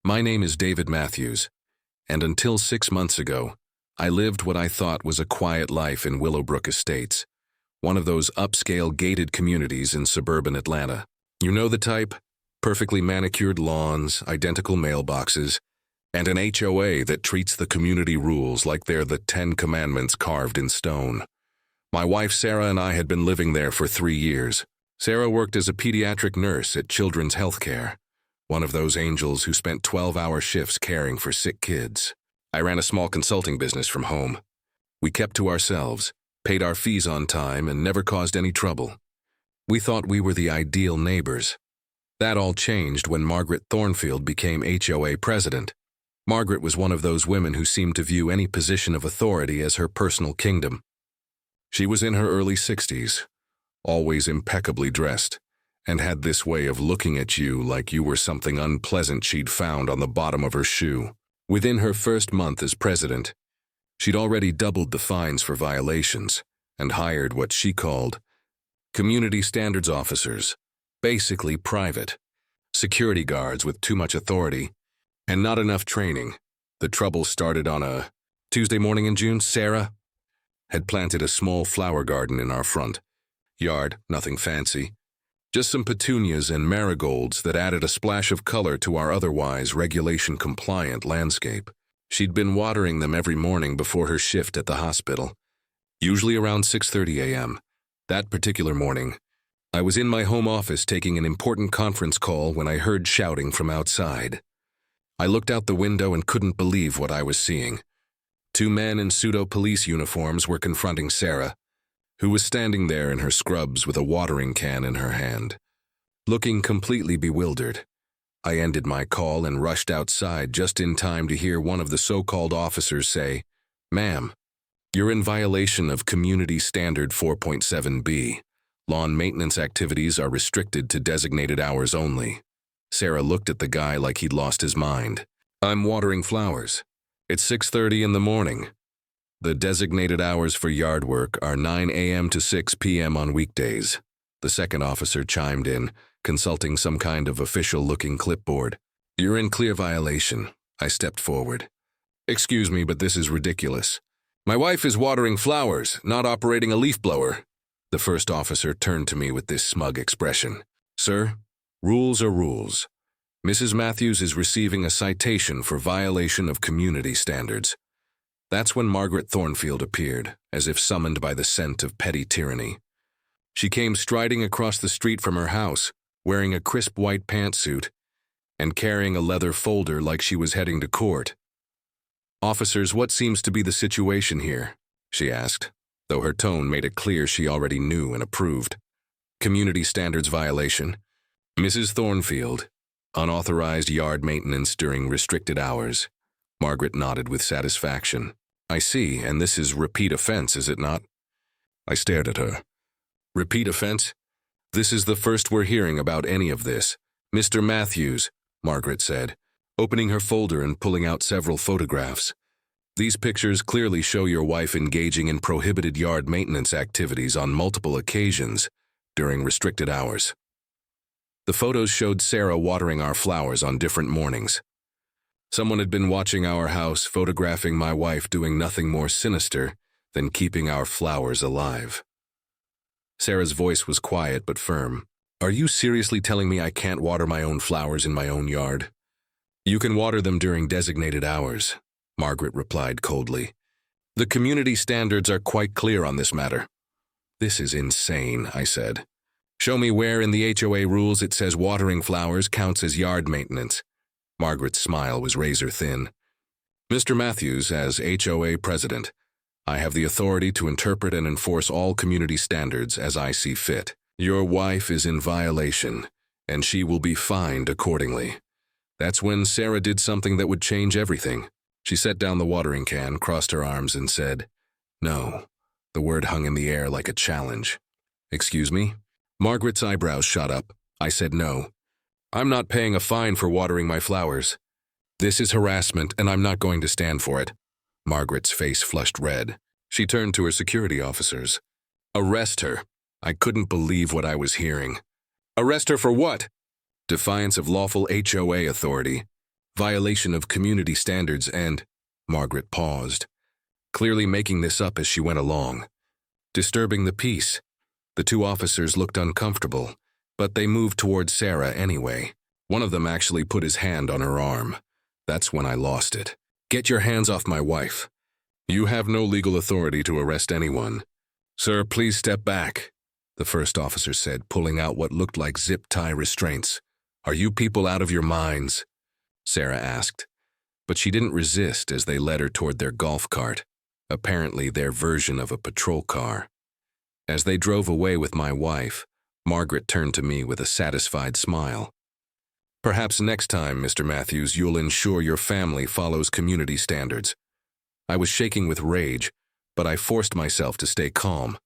My name is David Matthews, and until 6 months ago, I lived what I thought was a quiet life in Willowbrook Estates, one of those upscale gated communities in suburban Atlanta. You know the type? Perfectly manicured lawns, identical mailboxes, and an HOA that treats the community rules like they're the 10 Commandments carved in stone. My wife Sarah and I had been living there for 3 years. Sarah worked as a pediatric nurse at Children's Healthcare, one of those angels who spent 12-hour shifts caring for sick kids. I ran a small consulting business from home. We kept to ourselves, paid our fees on time, and never caused any trouble. We thought we were the ideal neighbors. That all changed when Margaret Thornfield became HOA president. Margaret was one of those women who seemed to view any position of authority as her personal kingdom. She was in her early 60s, always impeccably dressed, and had this way of looking at you like you were something unpleasant she'd found on the bottom of her shoe. Within her first month as president, she'd already doubled the fines for violations and hired what she called community standards officers, basically private, security guards with too much authority and not enough training. The trouble started on a Tuesday morning in June. Sarah had planted a small flower garden in our front yard, nothing fancy, just some petunias and marigolds that added a splash of color to our otherwise regulation-compliant landscape. She'd been watering them every morning before her shift at the hospital, usually around 6:30 a.m. That particular morning, I was in my home office taking an important conference call when I heard shouting from outside. I looked out the window and couldn't believe what I was seeing. 2 men in pseudo-police uniforms were confronting Sarah, who was standing there in her scrubs with a watering can in her hand. Looking completely bewildered, I ended my call and rushed outside just in time to hear one of the so-called officers say, "Ma'am, you're in violation of Community Standard 4.7b. Lawn maintenance activities are restricted to designated hours only." Sarah looked at the guy like he'd lost his mind. "I'm watering flowers. It's 6:30 in the morning. The designated hours for yard work are 9 a.m. to 6 p.m. on weekdays." The second officer chimed in, consulting some kind of official-looking clipboard. "You're in clear violation." I stepped forward. "Excuse me, but this is ridiculous. My wife is watering flowers, not operating a leaf blower." The first officer turned to me with this smug expression. "Sir, rules are rules. Mrs. Matthews is receiving a citation for violation of community standards." That's when Margaret Thornfield appeared, as if summoned by the scent of petty tyranny. She came striding across the street from her house, wearing a crisp white pantsuit and carrying a leather folder like she was heading to court. "Officers, what seems to be the situation here?" she asked, though her tone made it clear she already knew and approved. "Community standards violation. Mrs. Thornfield, unauthorized yard maintenance during restricted hours." Margaret nodded with satisfaction. "I see, and this is repeat offense, is it not?" I stared at her. "Repeat offense? This is the first we're hearing about any of this." "Mr. Matthews," Margaret said, opening her folder and pulling out several photographs. "These pictures clearly show your wife engaging in prohibited yard maintenance activities on multiple occasions during restricted hours." The photos showed Sarah watering our flowers on different mornings. Someone had been watching our house, photographing my wife doing nothing more sinister than keeping our flowers alive. Sarah's voice was quiet but firm. "Are you seriously telling me I can't water my own flowers in my own yard?" "You can water them during designated hours," Margaret replied coldly. "The community standards are quite clear on this matter." "This is insane," I said. "Show me where in the HOA rules it says watering flowers counts as yard maintenance." Margaret's smile was razor-thin. "Mr. Matthews, as HOA president, I have the authority to interpret and enforce all community standards as I see fit. Your wife is in violation, and she will be fined accordingly." That's when Sarah did something that would change everything. She set down the watering can, crossed her arms, and said, "No." The word hung in the air like a challenge. "Excuse me?" Margaret's eyebrows shot up. I said no. "I'm not paying a fine for watering my flowers. This is harassment, and I'm not going to stand for it." Margaret's face flushed red. She turned to her security officers. "Arrest her." I couldn't believe what I was hearing. "Arrest her for what?" "Defiance of lawful HOA authority. violation of community standards and— Margaret paused, clearly making this up as she went along. Disturbing the peace. The two officers looked uncomfortable, but they moved toward Sarah anyway. One of them actually put his hand on her arm. That's when I lost it. "Get your hands off my wife. You have no legal authority to arrest anyone." "Sir, please step back," the first officer said, pulling out what looked like zip-tie restraints. "Are you people out of your minds?" Sarah asked, but she didn't resist as they led her toward their golf cart, apparently their version of a patrol car. As they drove away with my wife, Margaret turned to me with a satisfied smile. "Perhaps next time, Mr. Matthews, you'll ensure your family follows community standards." I was shaking with rage, but I forced myself to stay calm.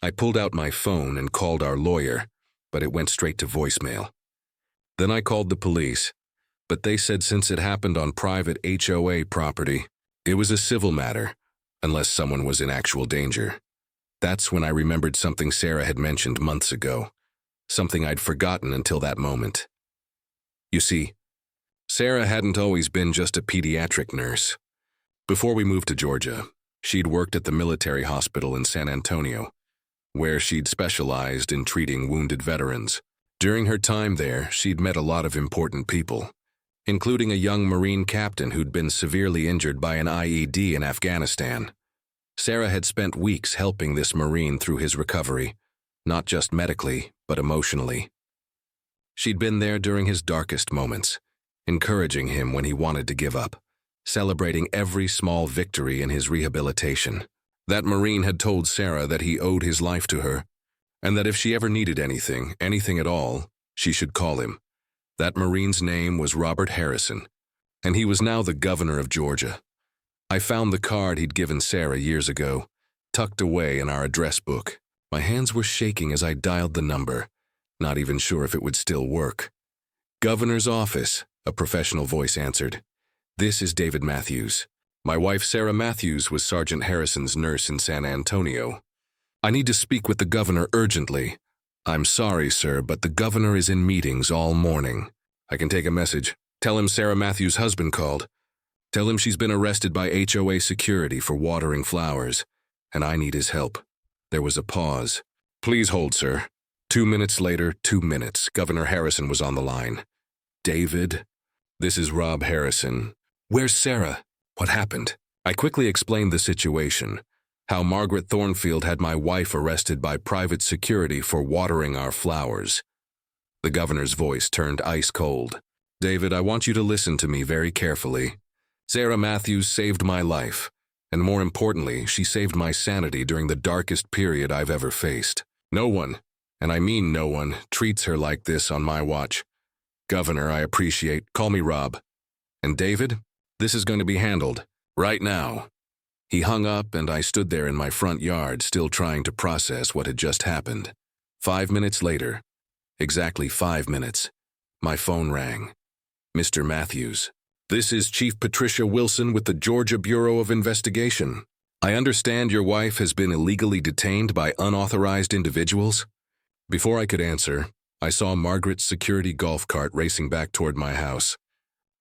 I pulled out my phone and called our lawyer, but it went straight to voicemail. Then I called the police, but they said since it happened on private HOA property, it was a civil matter, unless someone was in actual danger. That's when I remembered something Sarah had mentioned months ago, something I'd forgotten until that moment. You see, Sarah hadn't always been just a pediatric nurse. Before we moved to Georgia, she'd worked at the military hospital in San Antonio, where she'd specialized in treating wounded veterans. During her time there, she'd met a lot of important people, including a young Marine captain who'd been severely injured by an IED in Afghanistan. Sarah had spent weeks helping this Marine through his recovery, not just medically, but emotionally. She'd been there during his darkest moments, encouraging him when he wanted to give up, celebrating every small victory in his rehabilitation. That Marine had told Sarah that he owed his life to her, and that if she ever needed anything at all, she should call him. That Marine's name was Robert Harrison, and he was now the governor of Georgia. I found the card he'd given Sarah years ago, tucked away in our address book. My hands were shaking as I dialed the number, not even sure if it would still work. "Governor's office," a professional voice answered. "This is David Matthews. My wife Sarah Matthews was Sergeant Harrison's nurse in San Antonio. I need to speak with the governor urgently." "I'm sorry, sir, but the governor is in meetings all morning." "I can take a message. Tell him Sarah Matthews' husband called. Tell him she's been arrested by HOA security for watering flowers, and I need his help." There was a pause. "Please hold, sir." 2 minutes later, 2 minutes, Governor Harrison was on the line. "David, this is Rob Harrison. Where's Sarah? What happened?" I quickly explained the situation, how Margaret Thornfield had my wife arrested by private security for watering our flowers. The governor's voice turned ice cold. "David, I want you to listen to me very carefully. Sarah Matthews saved my life, and more importantly, she saved my sanity during the darkest period I've ever faced. No one, and I mean no one, treats her like this on my watch. Governor, I appreciate. Call me Rob. And David, this is going to be handled right now." He hung up, and I stood there in my front yard, still trying to process what had just happened. 5 minutes later, exactly 5 minutes, my phone rang. "Mr. Matthews, this is Chief Patricia Wilson with the Georgia Bureau of Investigation. I understand your wife has been illegally detained by unauthorized individuals." Before I could answer, I saw Margaret's security golf cart racing back toward my house.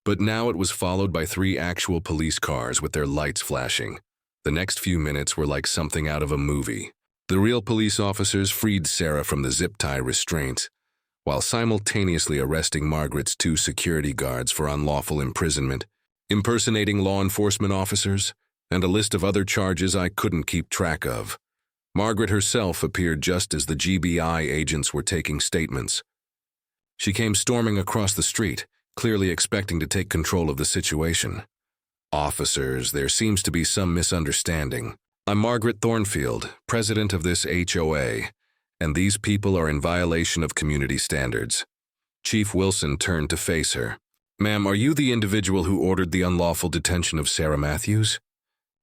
But now it was followed by 3 actual police cars with their lights flashing. The next few minutes were like something out of a movie. The real police officers freed Sarah from the zip-tie restraints, while simultaneously arresting Margaret's 2 security guards for unlawful imprisonment, impersonating law enforcement officers, and a list of other charges I couldn't keep track of. Margaret herself appeared just as the GBI agents were taking statements. She came storming across the street, clearly expecting to take control of the situation. "Officers, there seems to be some misunderstanding. I'm Margaret Thornfield, president of this HOA, and these people are in violation of community standards." Chief Wilson turned to face her. "Ma'am, are you the individual who ordered the unlawful detention of Sarah Matthews?"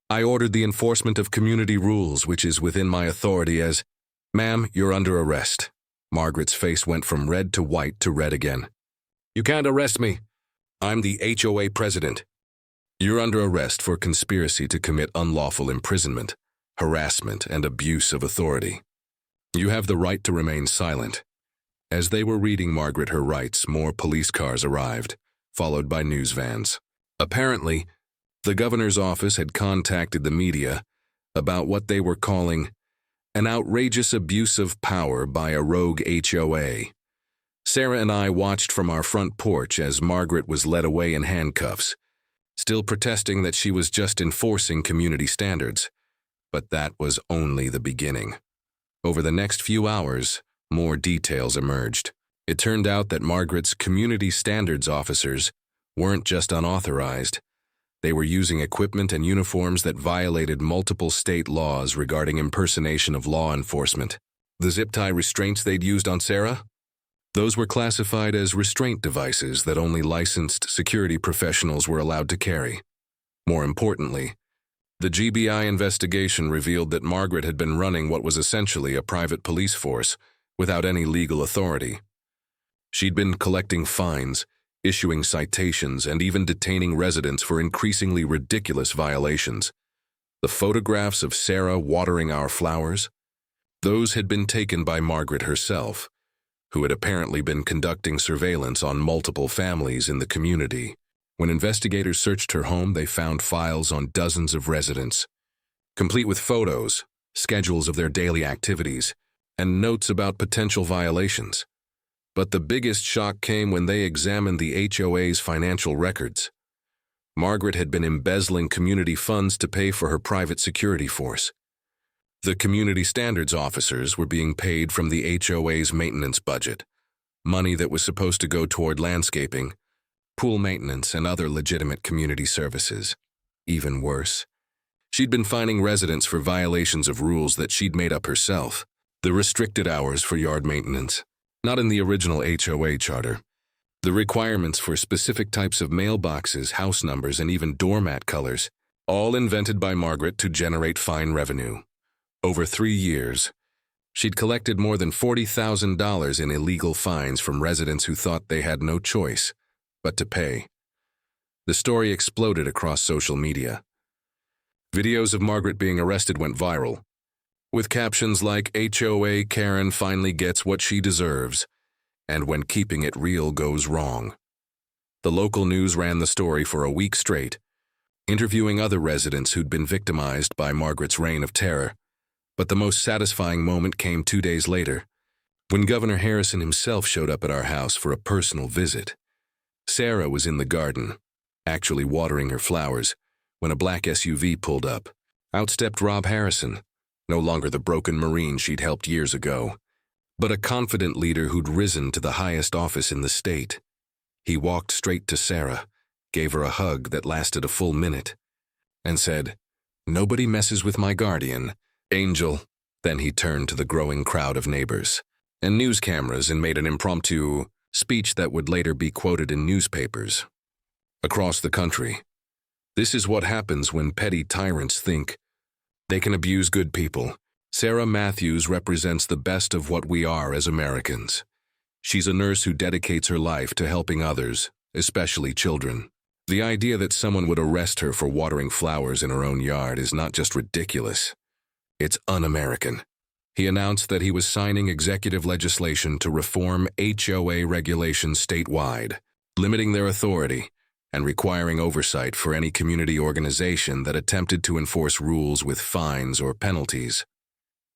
"I ordered the enforcement of community rules, which is within my authority as—" "Ma'am, you're under arrest." Margaret's face went from red to white to red again. "You can't arrest me. I'm the HOA president." "You're under arrest for conspiracy to commit unlawful imprisonment, harassment, and abuse of authority. You have the right to remain silent." As they were reading Margaret her rights, more police cars arrived, followed by news vans. Apparently, the governor's office had contacted the media about what they were calling an outrageous abuse of power by a rogue HOA. Sarah and I watched from our front porch as Margaret was led away in handcuffs, still protesting that she was just enforcing community standards. But that was only the beginning. Over the next few hours, more details emerged. It turned out that Margaret's community standards officers weren't just unauthorized. They were using equipment and uniforms that violated multiple state laws regarding impersonation of law enforcement. The zip tie restraints they'd used on Sarah? Those were classified as restraint devices that only licensed security professionals were allowed to carry. More importantly, the GBI investigation revealed that Margaret had been running what was essentially a private police force without any legal authority. She'd been collecting fines, issuing citations, and even detaining residents for increasingly ridiculous violations. The photographs of Sarah watering our flowers? Those had been taken by Margaret herself, who had apparently been conducting surveillance on multiple families in the community. When investigators searched her home, they found files on dozens of residents, complete with photos, schedules of their daily activities, and notes about potential violations. But the biggest shock came when they examined the HOA's financial records. Margaret had been embezzling community funds to pay for her private security force. The community standards officers were being paid from the HOA's maintenance budget, money that was supposed to go toward landscaping, pool maintenance, and other legitimate community services. Even worse, she'd been fining residents for violations of rules that she'd made up herself. The restricted hours for yard maintenance, not in the original HOA charter. The requirements for specific types of mailboxes, house numbers, and even doormat colors, all invented by Margaret to generate fine revenue. Over 3 years, she'd collected more than $40,000 in illegal fines from residents who thought they had no choice but to pay. The story exploded across social media. Videos of Margaret being arrested went viral, with captions like "HOA Karen finally gets what she deserves," and "When keeping it real goes wrong." The local news ran the story for a week straight, interviewing other residents who'd been victimized by Margaret's reign of terror. But the most satisfying moment came 2 days later, when Governor Harrison himself showed up at our house for a personal visit. Sarah was in the garden, actually watering her flowers, when a black SUV pulled up. Out stepped Rob Harrison, no longer the broken Marine she'd helped years ago, but a confident leader who'd risen to the highest office in the state. He walked straight to Sarah, gave her a hug that lasted a full minute, and said, "Nobody messes with my guardian, Angel." Then he turned to the growing crowd of neighbors and news cameras and made an impromptu speech that would later be quoted in newspapers across the country. This is what happens when petty tyrants think they can abuse good people. Sarah Matthews represents the best of what we are as Americans. She's a nurse who dedicates her life to helping others, especially children. The idea that someone would arrest her for watering flowers in her own yard is not just ridiculous, it's un-American. He announced that he was signing executive legislation to reform HOA regulations statewide, limiting their authority and requiring oversight for any community organization that attempted to enforce rules with fines or penalties.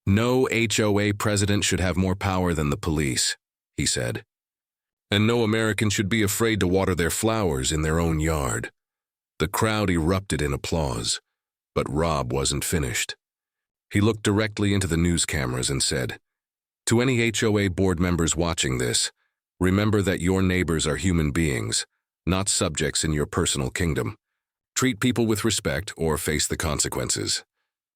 "No HOA president should have more power than the police," he said. "And no American should be afraid to water their flowers in their own yard." The crowd erupted in applause, but Rob wasn't finished. He looked directly into the news cameras and said, "To any HOA board members watching this, remember that your neighbors are human beings, not subjects in your personal kingdom. Treat people with respect or face the consequences."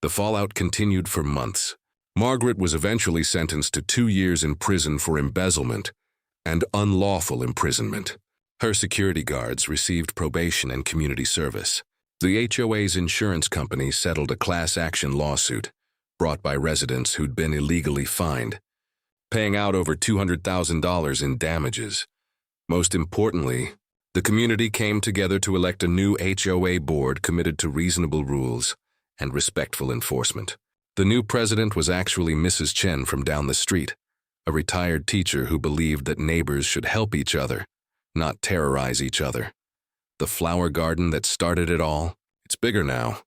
The fallout continued for months. Margaret was eventually sentenced to 2 years in prison for embezzlement and unlawful imprisonment. Her security guards received probation and community service. The HOA's insurance company settled a class action lawsuit brought by residents who'd been illegally fined, paying out over $200,000 in damages. Most importantly, the community came together to elect a new HOA board committed to reasonable rules and respectful enforcement. The new president was actually Mrs. Chen from down the street, a retired teacher who believed that neighbors should help each other, not terrorize each other. The flower garden that started it all, it's bigger now,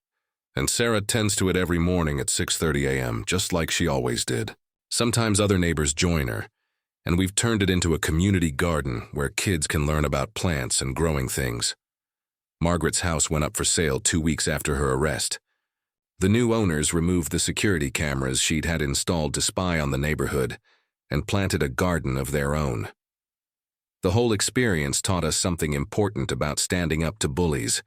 and Sarah tends to it every morning at 6:30 a.m., just like she always did. Sometimes other neighbors join her, and we've turned it into a community garden where kids can learn about plants and growing things. Margaret's house went up for sale 2 weeks after her arrest. The new owners removed the security cameras she'd had installed to spy on the neighborhood and planted a garden of their own. The whole experience taught us something important about standing up to bullies,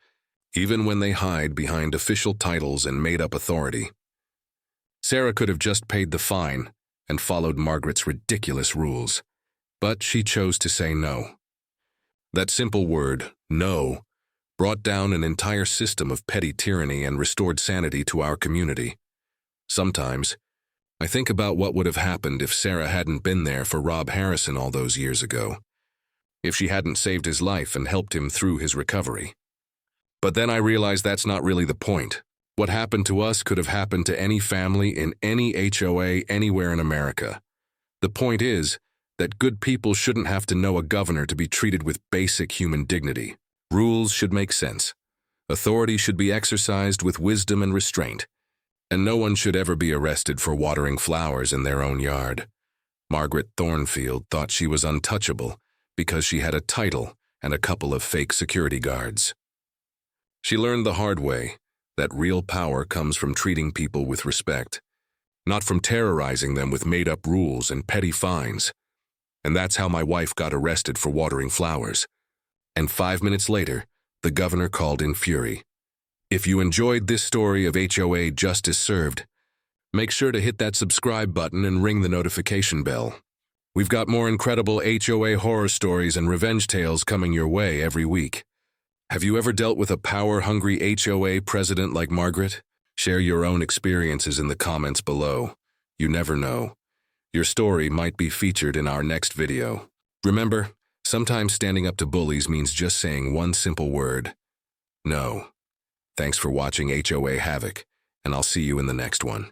even when they hide behind official titles and made-up authority. Sarah could have just paid the fine and followed Margaret's ridiculous rules, but she chose to say no. That simple word, no, brought down an entire system of petty tyranny and restored sanity to our community. Sometimes, I think about what would have happened if Sarah hadn't been there for Rob Harrison all those years ago, if she hadn't saved his life and helped him through his recovery. But then I realized that's not really the point. What happened to us could have happened to any family in any HOA anywhere in America. The point is that good people shouldn't have to know a governor to be treated with basic human dignity. Rules should make sense. Authority should be exercised with wisdom and restraint. And no one should ever be arrested for watering flowers in their own yard. Margaret Thornfield thought she was untouchable because she had a title and a couple of fake security guards. She learned the hard way that real power comes from treating people with respect, not from terrorizing them with made-up rules and petty fines. And that's how my wife got arrested for watering flowers. And 5 minutes later, the governor called in fury. If you enjoyed this story of HOA justice served, make sure to hit that subscribe button and ring the notification bell. We've got more incredible HOA horror stories and revenge tales coming your way every week. Have you ever dealt with a power-hungry HOA president like Margaret? Share your own experiences in the comments below. You never know. Your story might be featured in our next video. Remember, sometimes standing up to bullies means just saying one simple word: no. Thanks for watching HOA Havoc, and I'll see you in the next one.